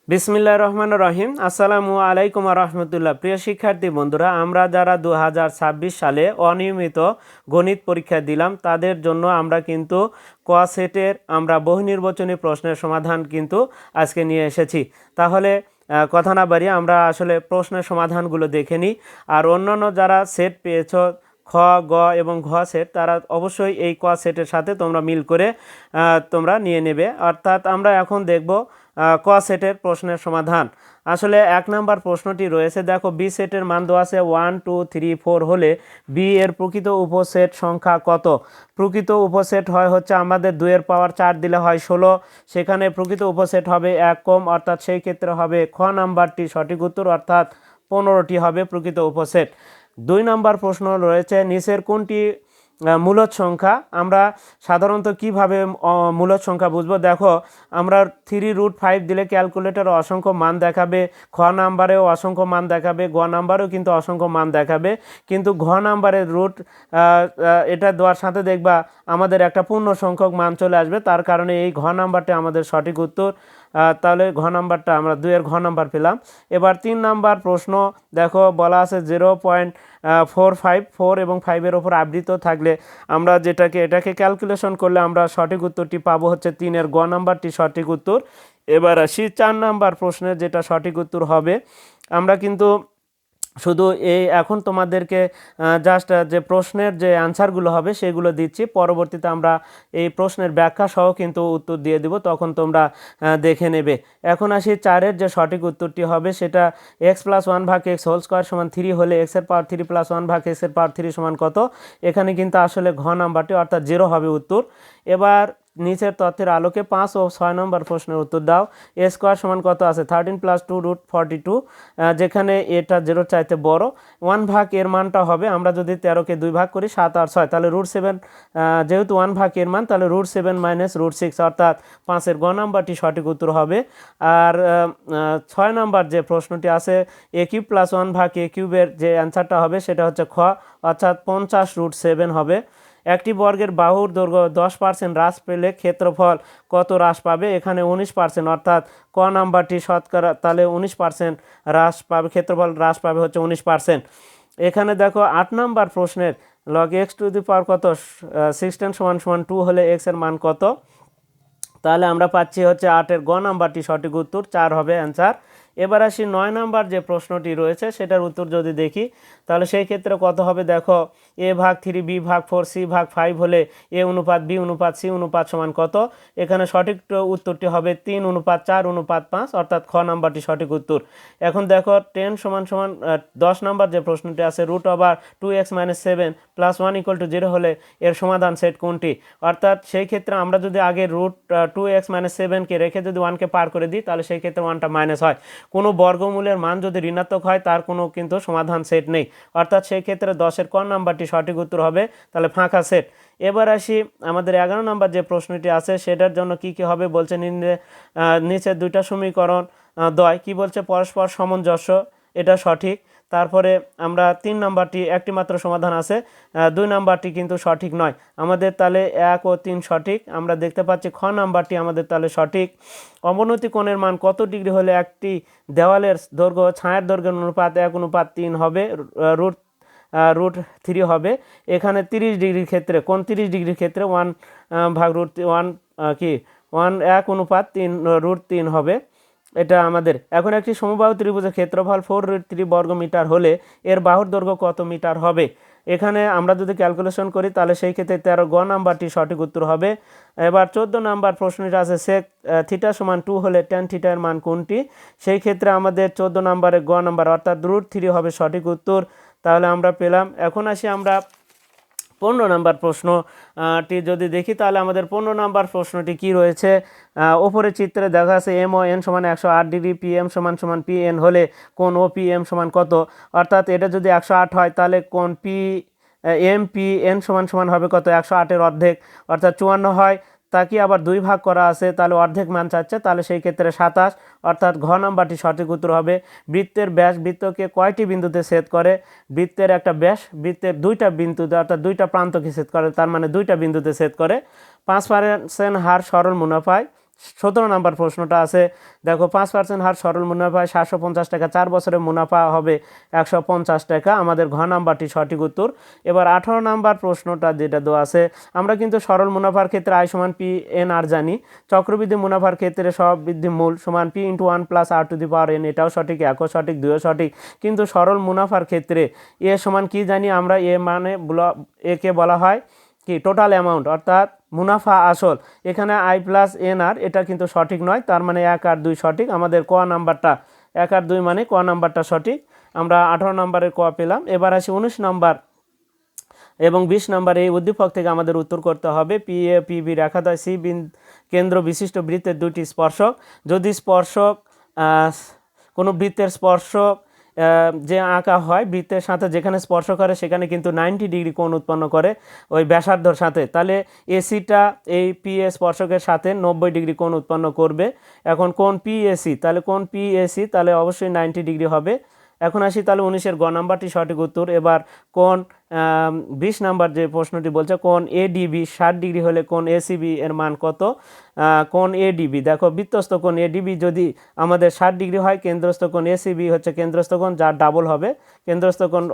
বিসমিল্লাহির রহমানির রহিম। আসসালামু আলাইকুম রহমতুল্লাহ। প্রিয় শিক্ষার্থী বন্ধুরা, আমরা যারা 2026 সালে অনিয়মিত গণিত পরীক্ষা দিলাম তাদের জন্য আমরা কিন্তু ক সেটের আমরা বহু নির্বাচনী প্রশ্নের সমাধান কিন্তু আজকে নিয়ে এসেছি। তাহলে কথা না বাড়িয়ে আমরা আসলে প্রশ্নের সমাধানগুলো দেখে নিই। আর অন্যান্য যারা সেট পেয়েছ খ, গ এবং ঘ সেট, তারা অবশ্যই এই ক সেটের সাথে তোমরা মিল করে তোমরা নিয়ে নেবে। অর্থাৎ আমরা এখন দেখব ক সেটের প্রশ্নের সমাধান। আসলে 1 নম্বর প্রশ্নটি রয়েছে, দেখো বি সেটের মান দেওয়া আছে 1 2 3 4 হলে বি এর প্রকৃত উপসেট সংখ্যা কত? প্রকৃত উপসেট হচ্ছে আমাদের 2 এর পাওয়ার 4 দিলে হয় 16, সেখানে প্রকৃত উপসেট হবে 1 কম, অর্থাৎ সেই ক্ষেত্রে হবে খ নাম্বারটি সঠিক উত্তর, অর্থাৎ 15টি হবে প্রকৃত উপসেট। 2 নম্বর প্রশ্ন রয়েছে, নিচের কোনটি মূলদ সংখ্যা? আমরা সাধারণত কিভাবে মূলদ সংখ্যা বুঝবো? দেখো, আমরা 3√5 দিলে ক্যালকুলেটর অসংখ্য মান দেখাবে, খ নাম্বারেও অসংখ্য মান দেখাবে, গ নাম্বারেও কিন্তু অসংখ্য মান দেখাবে, কিন্তু ঘ নাম্বারের রুট এটা দেওয়ার সাথে দেখবা আমাদের একটা পূর্ণ সংখ্যক মান চলে আসবে, তার কারণে এই ঘ নাম্বারটা আমাদের সঠিক উত্তর। তাহলে ঘ নাম্বারটা আমরা 2 এর ঘ নাম্বার পেলাম। এবার 3 নাম্বার প্রশ্ন, দেখো বলা আছে 0.454 এবং 5-এর ওপর আবৃত থাকলে আমরা এটাকে ক্যালকুলেশন করলে আমরা সঠিক উত্তরটি পাবো হচ্ছে 3 এর গ নাম্বারটি সঠিক উত্তর। এবার আসি 4 নাম্বার প্রশ্নের যেটা সঠিক উত্তর হবে। আমরা কিন্তু শুধু এখন তোমাদেরকে জাস্ট যে প্রশ্নের যে অ্যান্সারগুলো হবে সেগুলো দিচ্ছি, পরবর্তীতে আমরা এই প্রশ্নের ব্যাখ্যা সহ কিন্তু উত্তর দিয়ে দিব, তখন তোমরা দেখে নেবে। এখন আসি 4-এর যে সঠিক উত্তরটি হবে, সেটা x+1/x² সমান 3 হলে x-এর পাওয়ার 3 + 1/x-এর পাওয়ার 3 সমান কত? এখানে কিন্তু আসলে ঘ নাম্বারটি অর্থাৎ 0 হবে উত্তর। এবার নিচের তথ্যের আলোকে 5 ও 6 নম্বর প্রশ্নের উত্তর দাও। a স্কোয়ার সমান কত আছে? 13 + 2√42, যেখানে এটা 0 চাইতে বড়। 1 এর মানটা হবে, আমরা যদি 13কে 2 ভাগ করি 7 আর 6, তাহলে √7, যেহেতু 1 এর মান, তাহলে √7 - √6, অর্থাৎ 5-এর গ নাম্বারটি সঠিক উত্তর হবে। আর 6 নম্বর যে প্রশ্নটি আছে, a³ + 1/a³ যে অ্যান্সারটা হবে সেটা হচ্ছে খ, অর্থাৎ 50√7 হবে। একটি বর্গের বাহুর দৈর্ঘ্য 10% হ্রাস পেলে ক্ষেত্রফল কত হ্রাস পাবে? এখানে 19%, অর্থাৎ ক নাম্বারটি শতকরা, তাহলে 19% হ্রাস পাবে, ক্ষেত্রফল হ্রাস পাবে হচ্ছে 19%। এখানে দেখো 8 নম্বর প্রশ্নের log x⁴ কত? 16 = 2 হলে x এর মান কত? তাহলে আমরা পাচ্ছি হচ্ছে 8-এর গ নাম্বারটি সঠিক উত্তর, 4 হবে অ্যান্সার। এবার আসি 9 নাম্বার যে প্রশ্নটি রয়েছে সেটার উত্তর যদি দেখি, তাহলে সেই ক্ষেত্রে কত হবে? দেখো, a/3 b/4 c/5 হলে a:1 b:1 c:1 সমান কত? এখানে সঠিক উত্তরটি হবে 3:4:5, অর্থাৎ খ নাম্বারটি সঠিক উত্তর। এখন দেখো 10 = 10 নাম্বার যে প্রশ্নটি আছে, √2x - 7 + 1 = 0 হলে এর সমাধান সেট কোনটি? অর্থাৎ সেই ক্ষেত্রে আমরা যদি আগে √2x - 7কে রেখে যদি 1কে পার করে দিই, তাহলে সেই ক্ষেত্রে 1টা মাইনাস হয়। কোনো বর্গমূলের মান যদি ঋণাত্মক হয় তার কোনো কিন্তু সমাধান সেট নেই, অর্থাৎ সেই ক্ষেত্রে 10-এর ক নাম্বারটি সঠিক উত্তর হবে, তাহলে ফাঁকা সেট। এবার আসি আমাদের 11 নম্বর যে প্রশ্নটি আছে সেটার জন্য কি কি হবে বলছে, নিচে দুইটা সমীকরণ দয় কি বলছে? পরস্পর সামঞ্জস্য, এটা সঠিক। তারপরে আমরা 3 নাম্বারটি একটি মাত্র সমাধান আছে, 2 নাম্বারটি কিন্তু সঠিক নয় আমাদের, তাহলে 1 ও 3 সঠিক। আমরা দেখতে পাচ্ছি খ নাম্বারটি আমাদের তাহলে সঠিক। অবনতি কোণের মান কত ডিগ্রি হলে একটি দেওয়ালের দৈর্ঘ্য ছায়ার দৈর্ঘ্যের অনুপাত 1:3 হবে? √3 হবে। এখানে 30 ডিগ্রির ক্ষেত্রে, কোন 30 ডিগ্রির ক্ষেত্রে 1/√1 কি 1:3 হবে, এটা আমাদের। এখন একটি সমবাহু ত্রিভুজের ক্ষেত্রফল 4√3 বর্গমিটার হলে এর বাহুর দৈর্ঘ্য কত মিটার হবে? এখানে আমরা যদি ক্যালকুলেশন করি তাহলে সেই ক্ষেত্রে 13 গ নাম্বারটি সঠিক উত্তর হবে। এবার 14 নাম্বার প্রশ্নটা আছে, sec θ = 2 হলে tan θ এর মান কোনটি? সেই ক্ষেত্রে আমাদের 14 নাম্বারে গ নাম্বার, অর্থাৎ √3 হবে সঠিক উত্তর, তাহলে আমরা পেলাম। এখন আসি আমরা 15 নাম্বার প্রশ্নটি যদি দেখি, তাহলে আমাদের 15 নাম্বার প্রশ্নটি কি রয়েছে? ওপরে চিত্রে দেখা আছে MON = 108 ডিগ্রি, PM = PN হলে কোণ OPM সমান কত? অর্থাৎ এটা যদি 108 হয় তাহলে কোণ MPN সমান হবে কত? 108-এর অর্ধেক, অর্থাৎ 54 হয়। তাকে আবার 2 ভাগ করা আছে, তাহলে অর্ধেক মান চাচ্ছে, তাহলে সেই ক্ষেত্রে 27, অর্থাৎ ঘ নাম্বারটি সঠিক উত্তর হবে। বৃত্তের ব্যাস বৃত্তকে কয়টি বিন্দুতে ছেদ করে? বৃত্তের একটা ব্যাস বৃত্তের 2টা বিন্দুতে, অর্থাৎ 2টা প্রান্তকে ছেদ করে, তার মানে 2টা বিন্দুতে ছেদ করে। 5% হার সরল মুনাফায় 17 নম্বর প্রশ্নটা আছে, দেখো 5% হার সরল মুনাফায় 750 টাকা, 4 বছরে মুনাফা হবে 150 টাকা, আমাদের ঘ নাম্বারটি সঠিক উত্তর। এবার 18 নম্বর প্রশ্নটা যেটা দেওয়া আছে, আমরা কিন্তু সরল মুনাফার ক্ষেত্রে আই সমান পি এন আর জানি, চক্রবৃদ্ধি মুনাফার ক্ষেত্রে সব বৃদ্ধি মূল সমান P into 1 plus r to the power n, এটাও সঠিক, একও সঠিক, দুইও সঠিক। কিন্তু সরল মুনাফার ক্ষেত্রে এ সমান কি জানি আমরা, এ মানে একে বলা হয় কি টোটাল অ্যামাউন্ট, অর্থাৎ মুনাফা আসল। এখানে আই প্লাস এন আর, এটা কিন্তু সঠিক নয়, তার মানে 1 আর 2 সঠিক, আমাদের ক নাম্বারটা 1 আর 2 মানে ক নাম্বারটা সঠিক। আমরা 18 নম্বরের ক পেলাম। এবার আসি 19 নম্বর এবং 20 নম্বর, এই উদ্দীপক থেকে আমাদের উত্তর করতে হবে। পি এ পি বি রেখাদ্বয় সি কেন্দ্র বিশিষ্ট বৃত্তের দুটি স্পর্শক, যদি স্পর্শক কোনো বৃত্তের স্পর্শক যে আঁকা হয় বৃত্তের সাথে যেখানে স্পর্শ করে সেখানে কিন্তু 90 ডিগ্রি কোণ উৎপন্ন করে ওই ব্যাসার্ধর সাথে, তাহলে এসিটা এই পি এ স্পর্শকের সাথে 90 ডিগ্রি কোণ উৎপন্ন করবে। এখন কোণ পি এসি, তাহলে কোণ পি এসি তাহলে অবশ্যই 90 ডিগ্রি হবে। এখন আসি তাহলে 19-এর গ নাম্বারটি সঠিক উত্তর। এবার কোণ 20 নাম্বার যে প্রশ্নটি বলছে, কোণ এডিবি 60 ডিগ্রি হলে কোণ এসিবি এর মান কত? কোণ এডিবি, দেখো বৃত্তস্থ কোণ এডিবি যদি আমাদের 60 ডিগ্রি হয়, কেন্দ্রস্থ কোণ এসিবি হচ্ছে কেন্দ্রস্থ কোণ, যার ডাবল হবে, কেন্দ্রস্থ কোণ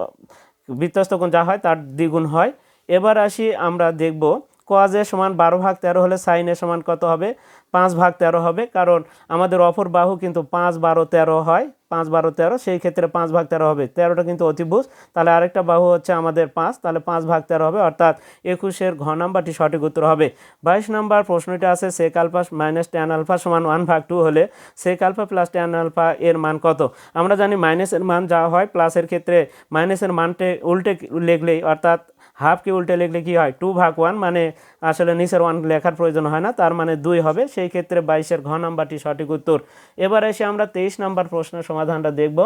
বৃত্তস্থ কোণ যা হয় তার দ্বিগুণ হয়। এবার আসি আমরা দেখব কজ এ সমান 12/13 হলে সাইন এ সমান কত হবে? 5/13 হবে, কারণ আমাদের অপর বাহু কিন্তু 5, 12, 13 হয়, 5, 12, 13, সেই ক্ষেত্রে 5/13 হবে, 13টা কিন্তু অতিভুজ, তাহলে আরেকটা বাহু হচ্ছে আমাদের 5, তাহলে 5/13 হবে, অর্থাৎ 21-এর ঘ নাম্বারটি সঠিক উত্তর হবে। 22 নম্বর প্রশ্নটি আছে, sec alpha minus tan alpha সমান 1/2 হলে sec alpha plus tan alpha এর মান কত? আমরা জানি মাইনাসের মান যা হয়, প্লাসের ক্ষেত্রে মাইনাসের মানটে উল্টে লিখলেই, অর্থাৎ হাফকে উল্টে লিখলে কি হয়? 2/1, মানে আসলে নিচের 1 লেখার প্রয়োজন হয় না, তার মানে 2 হবে, সেই ক্ষেত্রে 22-এর ঘ নাম্বারটি সঠিক উত্তর। এবার এসে আমরা 23 নম্বর প্রশ্নের সমাধানটা দেখব।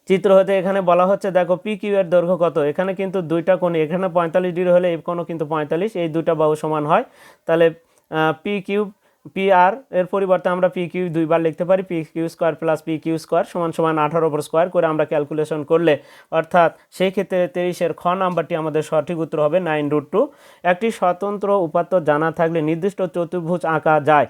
চিত্র হতে এখানে বলা হচ্ছে, দেখো পি কিউ এর দৈর্ঘ্য কত? এখানে কিন্তু দুইটা কোণ, এখানে 45 ডিগ্রি হলে এই কোণও কিন্তু 45, এই দুইটা বাহু সমান হয়, তাহলে পি কিউ পি আর এর পরিবর্তে আমরা পি কিউ দুইবার লিখতে পারি, P Q square plus P Q square সমান সমান 18 উপর স্কোয়ার করে আমরা ক্যালকুলেশন করলে, অর্থাৎ সেই ক্ষেত্রে 23-এর খ নাম্বারটি আমাদের সঠিক উত্তর হবে 9√2। একটি স্বতন্ত্র উপাত্ত জানা থাকলে নির্দিষ্ট চতুর্ভুজ আঁকা যায়,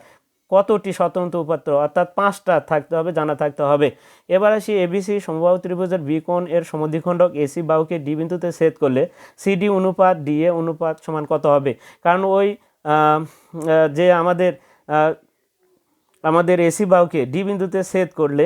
কতটি স্বতন্ত্র উপাত্ত? অর্থাৎ 5টা থাকতে হবে, জানা থাকতে হবে। এবার আসি এবিসি সমবাহু ত্রিভুজের বি কোণ এর সমদ্বিখণ্ডক এসি বাহুকে ডি বিন্দুতে ছেদ করলে সিডি অনুপাত ডিএ অনুপাত সমান কত হবে? কারণ ওই যে আমাদের এসি বাহুকে ডি বিন্দুতে ছেদ করলে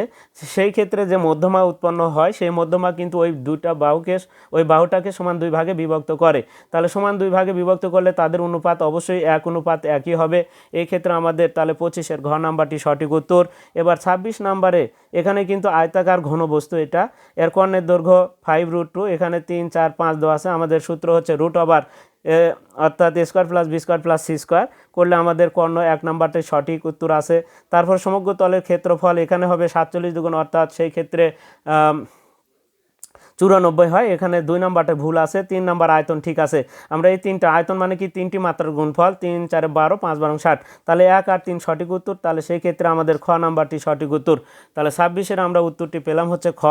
সেই ক্ষেত্রে যে মধ্যমা উৎপন্ন হয়, সেই মধ্যমা কিন্তু ওই দুটা বাহুকে, ওই বাহুটাকে সমান 2 ভাগে বিভক্ত করে, তাহলে সমান 2 ভাগে বিভক্ত করলে তাদের অনুপাত অবশ্যই 1:1 হবে। এই ক্ষেত্রে আমাদের তাহলে 25-এর ঘ নাম্বারটি সঠিক উত্তর। এবার 26 নম্বরে, এখানে কিন্তু আয়তাকার ঘনবস্তু, এটা এর কর্ণের দৈর্ঘ্য 5√2, এখানে 3, 4, 5 দেওয়া আছে, আমাদের সূত্র হচ্ছে √ অর্থাৎ A square plus B square plus C square করলে আমাদের কর্ণ 1 নাম্বারটাই সঠিক উত্তর আছে। তারপর সমগ্র তলের ক্ষেত্রফল এখানে হবে 47 দুগুণ, অর্থাৎ সেই ক্ষেত্রে 94 হয়, এখানে 2 নাম্বারটা ভুল আছে। 3 নাম্বার আয়তন ঠিক আছে, আমরা এই তিনটা আয়তন মানে কি 3টি মাত্রার গুণফল, 3, 4, 12, 5, 12, 60, তাহলে 1 আর 3 সঠিক উত্তর, তাহলে সেই ক্ষেত্রে আমাদের খ নাম্বারটি সঠিক উত্তর। তাহলে 26-এর আমরা উত্তরটি পেলাম হচ্ছে খ।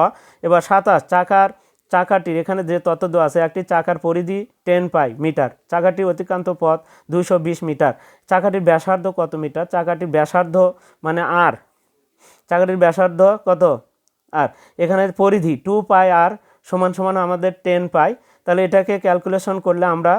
এবার 27, চাকাটির এখানে যে তথ্য দেওয়া আছে, একটি চাকার পরিধি 10 পাই মিটার, চাকাটির অতিক্রান্ত পথ 220 মিটার, চাকাটির ব্যাসার্ধ কত মিটার? চাকাটির ব্যাসার্ধ মানে আর, চাকাটির ব্যাসার্ধ কত? আর এখানে পরিধি 2 পাই আর সমান সমান আমাদের 10 পাই, তাহলে এটাকে ক্যালকুলেশন করলে আমরা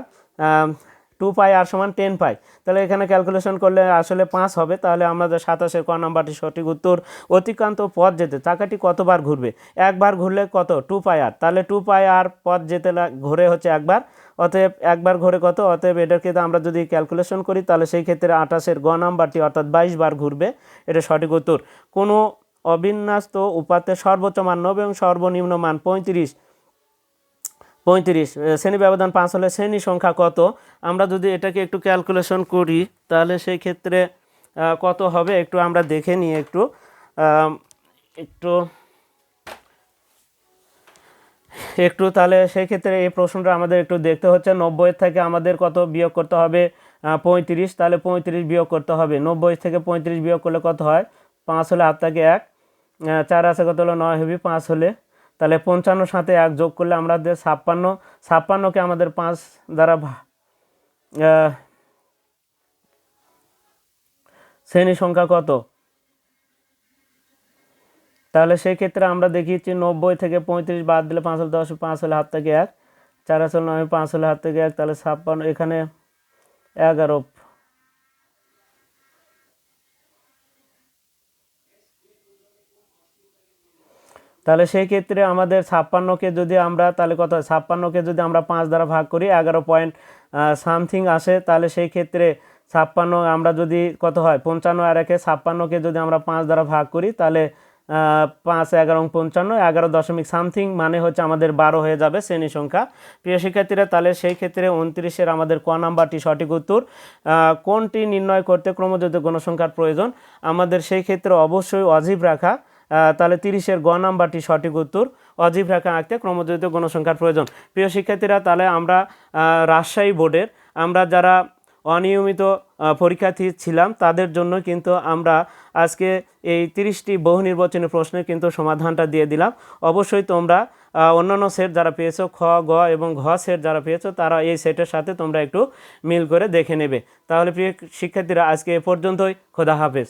2 পাই আর সমান 10 পাই, তাহলে এখানে ক্যালকুলেশন করলে আসলে 5 হবে, তাহলে আমাদের 27-এর ক নাম্বারটি সঠিক উত্তর। অতিক্রান্ত পথ যেতে চাকাটি কতবার ঘুরবে? একবার ঘুরলে কত? 2 পাই আর, তাহলে 2 পাই আর পথ যেতে ঘুরে হচ্ছে একবার, অতএব একবার ঘুরে কত? অতএব এটাকে আমরা যদি ক্যালকুলেশন করি তাহলে সেই ক্ষেত্রে 28-এর গ নাম্বারটি অর্থাৎ 22 বার ঘুরবে, এটা সঠিক উত্তর। কোনো অবিন্যস্ত উপাত্তের সর্বোচ্চ মান 90 এবং সর্বনিম্ন মান 35, শ্রেণী ব্যবধান 5 হলে শ্রেণী সংখ্যা কত? আমরা যদি এটাকে একটু ক্যালকুলেশন করি তাহলে সেই ক্ষেত্রে কত হবে একটু আমরা দেখে নিই, একটু তাহলে সেই ক্ষেত্রে এই প্রশ্নটা আমাদের একটু দেখতে হচ্ছে। 90 থেকে আমাদের কত বিয়োগ করতে হবে? 35, তাহলে 35 বিয়োগ করতে হবে। 90 থেকে 35 বিয়োগ করলে কত হয়? 5 হলে 8 থেকে 1, 4 আছে কত হলো? 9 হবে 5 হলে, তাহলে 55 সাথে 1 যোগ করলে আমাদের 56, 56কে আমাদের 5 দ্বারা শ্রেণী সংখ্যা কত? তাহলে সেই ক্ষেত্রে আমরা দেখিয়েছি 90 থেকে 35 বাদ দিলে 5 হলে 10, 5 হলে হাত থেকে 1, 4 আসলে 9, 5 হলে হাত থেকে 1, তাহলে 56, এখানে 11। তাহলে সেই ক্ষেত্রে আমাদের 56কে যদি আমরা তাহলে কত হয়, 56কে যদি আমরা 5 দ্বারা ভাগ করি 11 পয়েন্ট সামথিং আসে, তাহলে সেই ক্ষেত্রে 56 আমরা যদি কত হয় 55 আর একে 56কে যদি আমরা 5 দ্বারা ভাগ করি তাহলে 5, 11, 55, 11 দশমিক সামথিং মানে হচ্ছে আমাদের 12 হয়ে যাবে শ্রেণী সংখ্যা। প্রিয় শিক্ষার্থীরা, তাহলে সেই ক্ষেত্রে 29-এর আমাদের ক নাম্বারটি সঠিক উত্তর। কোনটি নির্ণয় করতে ক্রমযুক্ত গণসংখ্যার প্রয়োজন? আমাদের সেই ক্ষেত্রে অবশ্যই অজীব রাখা। তাহলে 30-এর গ নাম্বারটি সঠিক উত্তর। অজীব রেখা আঁকতে ক্রমযুক্ত গণসংখ্যার প্রয়োজন। প্রিয় শিক্ষার্থীরা, তাহলে আমরা রাজশাহী বোর্ডের আমরা যারা অনিয়মিত পরীক্ষার্থী ছিলাম তাদের জন্য কিন্তু আমরা আজকে এই 30টি বহু নির্বাচনী প্রশ্নের কিন্তু সমাধানটা দিয়ে দিলাম। অবশ্যই তোমরা অন্যান্য সেট যারা পেয়েছো, খ, গ এবং ঘ সেট যারা পেয়েছো, তারা এই সেটের সাথে তোমরা একটু মিল করে দেখে নেবে। তাহলে প্রিয় শিক্ষার্থীরা, আজকে এ পর্যন্তই। খোদা হাফেজ।